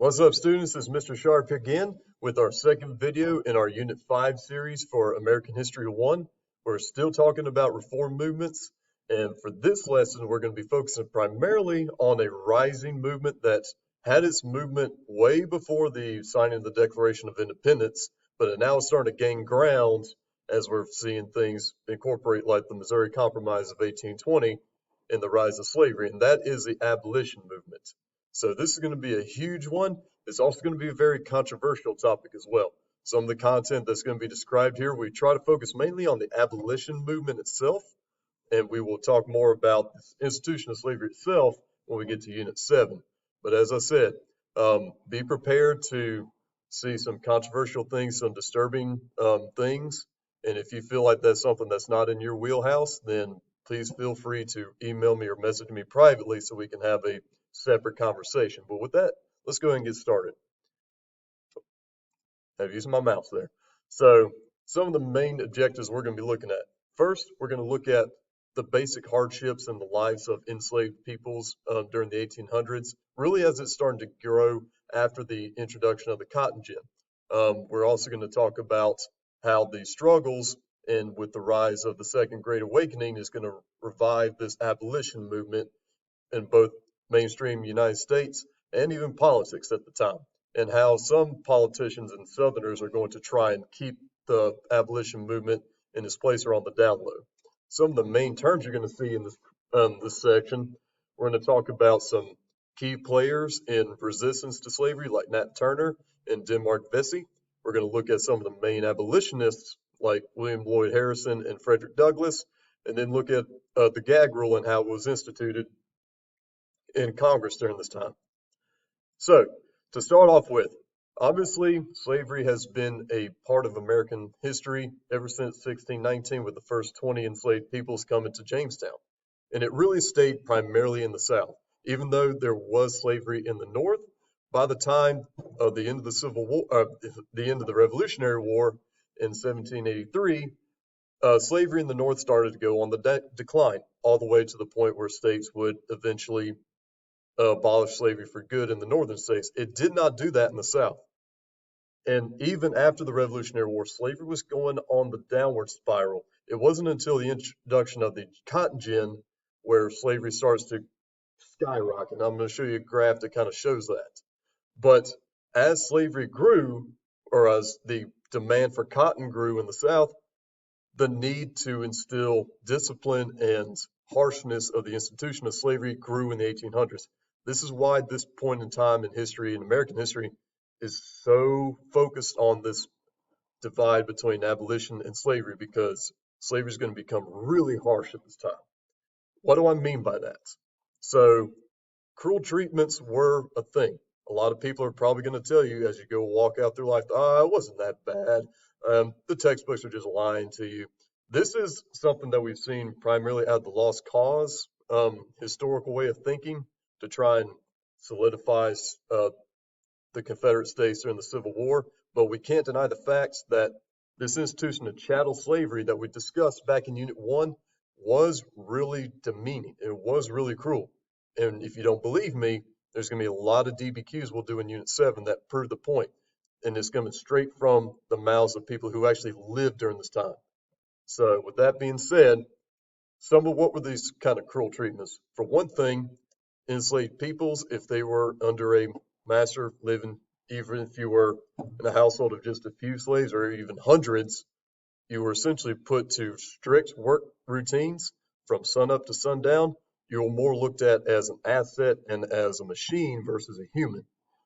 What's up, students? This is Mr. Sharp again with our second video in our Unit 5 series for American History 1. We're still talking about reform movements, and for this lesson, we're going to be focusing primarily on a rising movement that had its movement way before the signing of the Declaration of Independence, but it now is starting to gain ground as we're seeing things incorporate like the Missouri Compromise of 1820 and the rise of slavery, and that is the abolition movement. So this is going to be a huge one. It's also going to be a very controversial topic as well. Some of the content that's going to be described here, we try to focus mainly on the abolition movement itself, and we will talk more about the institution of slavery itself when we get to Unit 7. But as I said, be prepared to see some controversial things, some disturbing things, and if you feel like that's something that's not in your wheelhouse, then please feel free to email me or message me privately so we can have a separate conversation. But with that, let's go ahead and get started. I've used my mouse there. So some of the main objectives we're going to be looking at. First, we're going to look at the basic hardships in the lives of enslaved peoples during the 1800s, really as it's starting to grow after the introduction of the cotton gin. We're also going to talk about how the struggles and with the rise of the Second Great Awakening is going to revive this abolition movement in both mainstream United States and even politics at the time, and how some politicians and Southerners are going to try and keep the abolition movement in its place or on the down low. Some of the main terms you're going to see in this section, we're going to talk about some key players in resistance to slavery like Nat Turner and Denmark Vesey. We're going to look at some of the main abolitionists like William Lloyd Harrison and Frederick Douglass, and then look at the gag rule and how it was instituted in Congress during this time. So, to start off with, obviously, slavery has been a part of American history ever since 1619 with the first 20 enslaved peoples coming to Jamestown. And it really stayed primarily in the South. Even though there was slavery in the North, by the time of the end of the Civil War, the end of the Revolutionary War in 1783, slavery in the North started to go on the decline, all the way to the point where states would eventually abolish slavery for good in the northern states. It did not do that in the South. And even after the Revolutionary War, slavery was going on the downward spiral. It wasn't until the introduction of the cotton gin where slavery starts to skyrocket. I'm going to show you a graph that kind of shows that. But as slavery grew, or as the demand for cotton grew in the South, the need to instill discipline and harshness of the institution of slavery grew in the 1800s. This is why this point in time in history, in American history, is so focused on this divide between abolition and slavery, because slavery is going to become really harsh at this time. What do I mean by that? So, cruel treatments were a thing. A lot of people are probably going to tell you as you go walk out through life, it wasn't that bad. The textbooks are just lying to you. This is something that we've seen primarily out of the lost cause historical way of thinking to try and solidify the Confederate States during the Civil War. But we can't deny the facts that this institution of chattel slavery that we discussed back in Unit 1 was really demeaning. It was really cruel. And if you don't believe me, there's going to be a lot of DBQs we'll do in Unit 7 that prove the point. And it's coming straight from the mouths of people who actually lived during this time. So with that being said, some of what were these kind of cruel treatments? For one thing, enslaved peoples, if they were under a master living, even if you were in a household of just a few slaves or even hundreds, you were essentially put to strict work routines from sunup to sundown. You were more looked at as an asset and as a machine versus a human.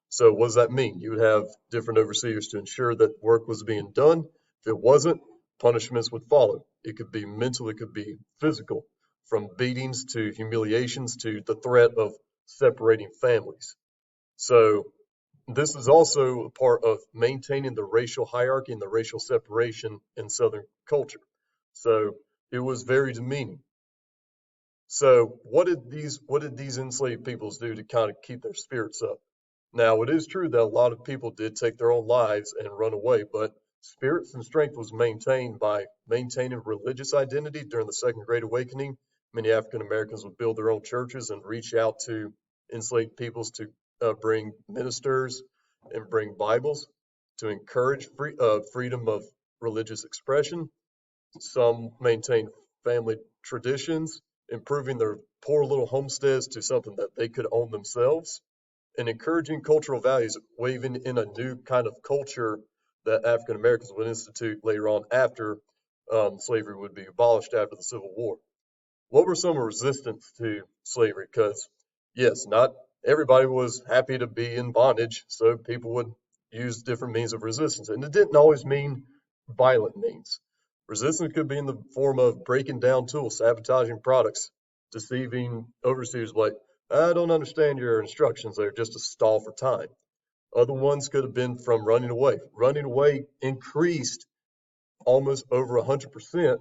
So what does that mean? You would have different overseers to ensure that work was being done. If it wasn't, punishments would follow. It could be mental, it could be physical, from beatings to humiliations to the threat of separating families. So this is also a part of maintaining the racial hierarchy and the racial separation in Southern culture. So it was very demeaning. So what did these enslaved peoples do to kind of keep their spirits up? Now, it is true that a lot of people did take their own lives and run away, but spirits and strength was maintained by maintaining religious identity during the Second Great Awakening. Many African Americans would build their own churches and reach out to enslaved peoples to bring ministers and bring Bibles to encourage freedom of religious expression. Some maintain family traditions, improving their poor little homesteads to something that they could own themselves, and encouraging cultural values, waving in a new kind of culture that African Americans would institute later on after slavery would be abolished after the Civil War. What were some resistance to slavery? Because, yes, not everybody was happy to be in bondage, so people would use different means of resistance. And it didn't always mean violent means. Resistance could be in the form of breaking down tools, sabotaging products, deceiving overseers like, I don't understand your instructions, they're just a stall for time. Other ones could have been from running away. Running away increased almost over 100%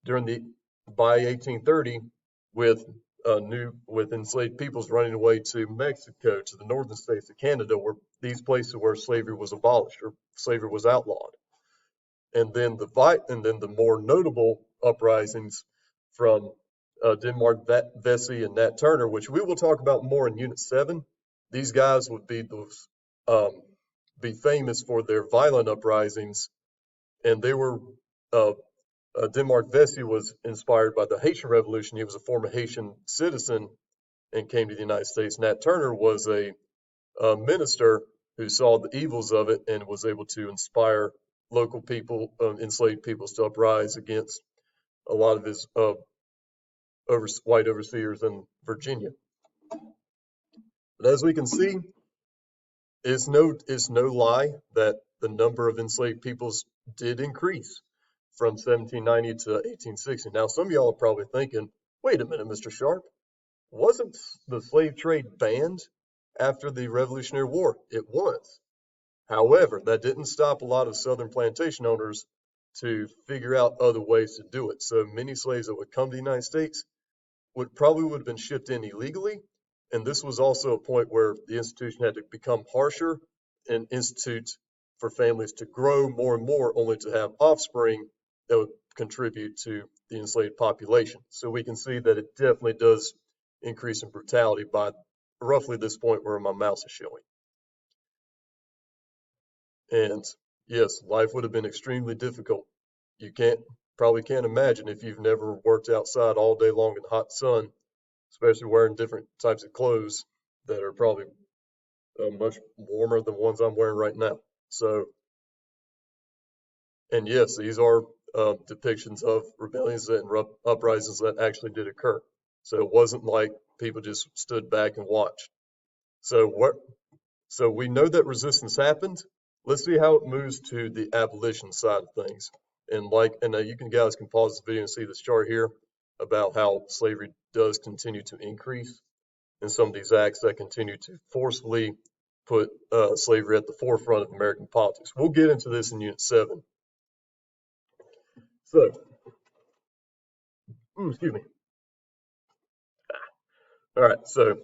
during the by 1830 with with enslaved peoples running away to Mexico, to the northern states of Canada, where these places where slavery was abolished or slavery was outlawed. And then the more notable uprisings from Denmark Vesey and Nat Turner, which we will talk about more in Unit 7. These guys would um, be famous for their violent uprisings, and they were Denmark Vesey was inspired by the Haitian Revolution. He was a former Haitian citizen and came to the United States. Nat Turner was a minister who saw the evils of it and was able to inspire local people, enslaved peoples, to uprise against a lot of his white overseers in Virginia. But as we can see, it's no lie that the number of enslaved peoples did increase from 1790 to 1860. Now, some of y'all are probably thinking, wait a minute, Mr. Sharp, wasn't the slave trade banned after the Revolutionary War? It was. However, that didn't stop a lot of Southern plantation owners to figure out other ways to do it. So many slaves that would come to the United States would have been shipped in illegally. And this was also a point where the institution had to become harsher and institute for families to grow more and more, only to have offspring that would contribute to the enslaved population. So we can see that it definitely does increase in brutality by roughly this point where my mouse is showing. And yes, life would have been extremely difficult. You probably can't imagine if you've never worked outside all day long in the hot sun, especially wearing different types of clothes that are probably much warmer than ones I'm wearing right now. So, and yes, these are depictions of rebellions and uprisings that actually did occur. So it wasn't like people just stood back and watched. So we know that resistance happened. Let's see how it moves to the abolition side of things. And you guys can pause this video and see this chart here about how slavery does continue to increase, and some of these acts that continue to forcefully put slavery at the forefront of American politics. We'll get into this in Unit 7. So, excuse me. All right, so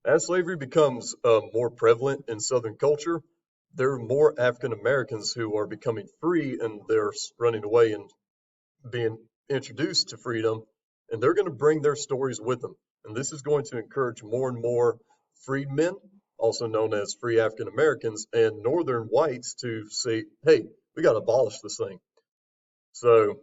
as slavery becomes more prevalent in Southern culture, there are more African Americans who are becoming free, and they're running away and being introduced to freedom, and they're going to bring their stories with them. And this is going to encourage more and more freedmen, also known as free African Americans, and Northern whites to say, hey, we got to abolish this thing. So,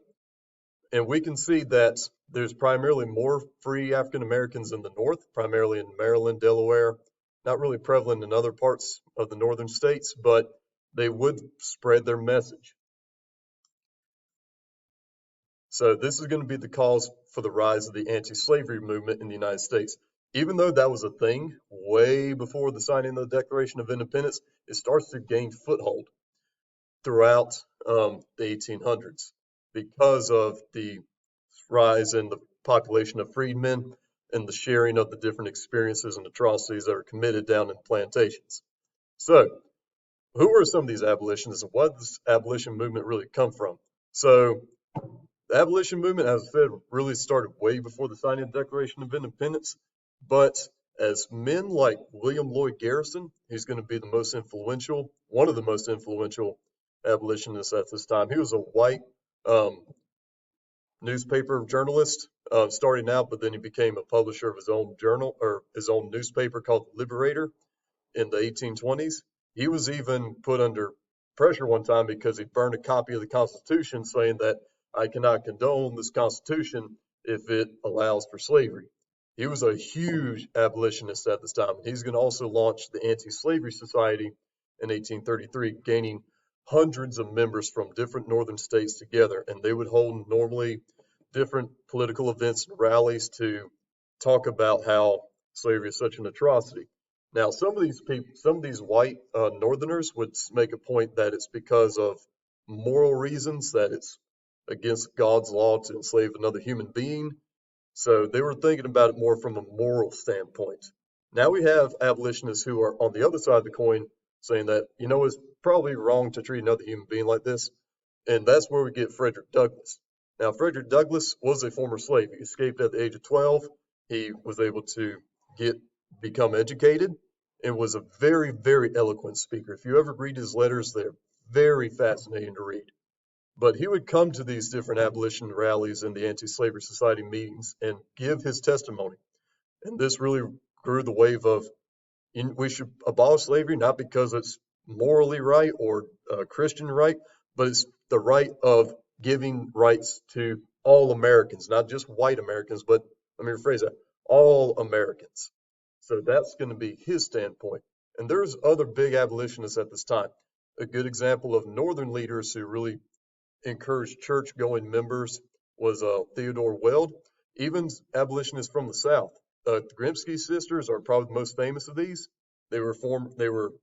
and we can see that there's primarily more free African Americans in the North, primarily in Maryland, Delaware, not really prevalent in other parts of the northern states, but they would spread their message. So this is going to be the cause for the rise of the anti-slavery movement in the United States. Even though that was a thing way before the signing of the Declaration of Independence, it starts to gain foothold throughout the 1800s because of the rise in the population of freedmen and the sharing of the different experiences and atrocities that are committed down in plantations. So, who were some of these abolitionists, and what did this abolition movement really come from? So, the abolition movement, as I said, really started way before the signing of the Declaration of Independence. But as men like William Lloyd Garrison, who's going to be one of the most influential abolitionists at this time, he was a white newspaper journalist, starting out, but then he became a publisher of his own journal or his own newspaper called Liberator in the 1820s. He was even put under pressure one time because he burned a copy of the Constitution saying that I cannot condone this Constitution if it allows for slavery. He was a huge abolitionist at this time. He's going to also launch the Anti-Slavery Society in 1833, gaining hundreds of members from different northern states together, and they would hold normally different political events and rallies to talk about how slavery is such an atrocity. Now, some of these people, some of these white Northerners would make a point that it's because of moral reasons, that it's against God's law to enslave another human being. So they were thinking about it more from a moral standpoint. Now we have abolitionists who are on the other side of the coin saying that, it's probably wrong to treat another human being like this. And that's where we get Frederick Douglass. Now, Frederick Douglass was a former slave. He escaped at the age of 12. He was able to become educated and was a very, very eloquent speaker. If you ever read his letters, they're very fascinating to read. But he would come to these different abolition rallies and the Anti-Slavery Society meetings and give his testimony. And this really grew the wave of we should abolish slavery, not because it's morally right or Christian right, but it's the right of giving rights to all Americans, not just white Americans, but let me rephrase that, all Americans. So that's going to be his standpoint. And there's other big abolitionists at this time. A good example of Northern leaders who really encouraged church-going members was Theodore Weld. Even abolitionists from the South. The Grimsky sisters are probably the most famous of these. They were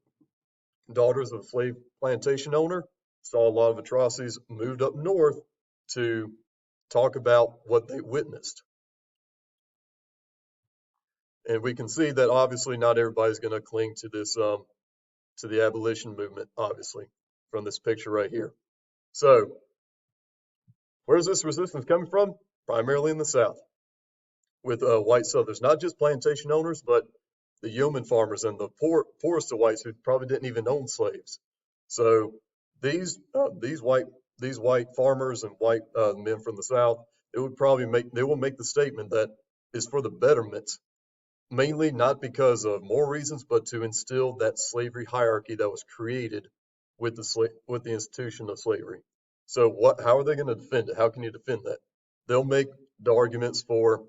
daughters of a slave plantation owner, saw a lot of atrocities, moved up north to talk about what they witnessed. And we can see that obviously not everybody's going to cling to this, to the abolition movement, obviously, from this picture right here. So, where's this resistance coming from? Primarily in the South, with white Southerners, not just plantation owners, but the yeoman farmers and the poorest of whites who probably didn't even own slaves. So these white farmers and white men from the South, they will make the statement that it's for the betterment, mainly not because of moral reasons, but to instill that slavery hierarchy that was created with the institution of slavery. So how are they going to defend it? How can you defend that? They'll make the arguments for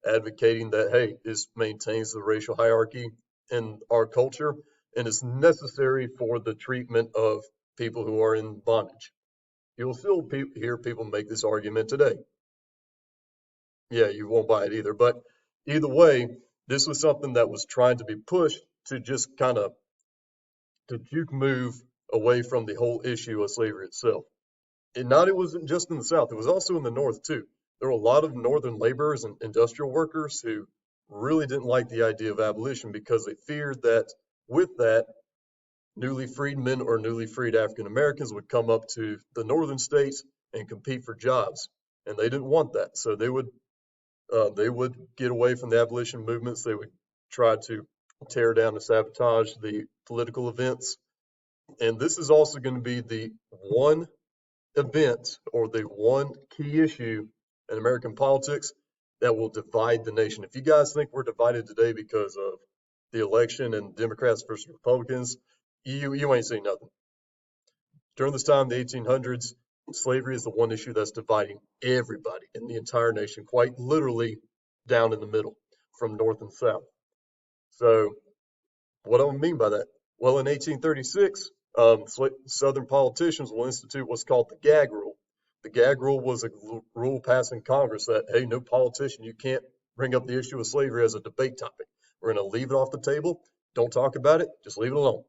advocating that, hey, this maintains the racial hierarchy in our culture and it's necessary for the treatment of people who are in bondage. You'll still hear people make this argument today. Yeah, you won't buy it either. But either way, this was something that was trying to be pushed to just kind of to juke move away from the whole issue of slavery itself. It wasn't just in the South, it was also in the North too. There were a lot of Northern laborers and industrial workers who really didn't like the idea of abolition because they feared that with that, newly freed men or newly freed African Americans would come up to the northern states and compete for jobs. And they didn't want that. So they would get away from the abolition movements. They would try to tear down and sabotage the political events. And this is also going to be the one event or the one key issue in American politics that will divide the nation. If you guys think we're divided today because of the election and Democrats versus Republicans, you ain't seen nothing. During this time, the 1800s, slavery is the one issue that's dividing everybody in the entire nation, quite literally down in the middle, from north and south. So what do I mean by that? Well, in 1836, Southern politicians will institute what's called the gag rule. The gag rule was a rule passed in Congress that, hey, no politician, you can't bring up the issue of slavery as a debate topic. We're going to leave it off the table. Don't talk about it. Just leave it alone.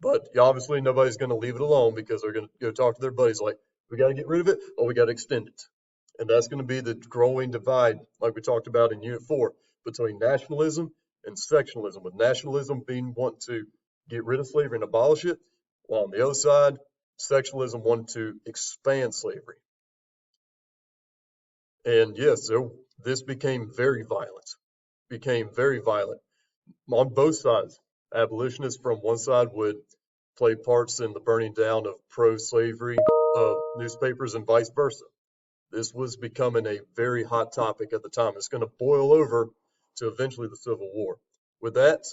But obviously nobody's going to leave it alone because they're going to go talk to their buddies like, we got to get rid of it or we got to extend it. And that's going to be the growing divide, like we talked about in Unit 4, between nationalism and sectionalism, with nationalism being want to get rid of slavery and abolish it, while on the other side, sectionalism wanted to expand slavery. And yes, so this became very violent, on both sides. Abolitionists from one side would play parts in the burning down of pro-slavery newspapers and vice versa. This was becoming a very hot topic at the time. It's going to boil over to eventually the Civil War. With that,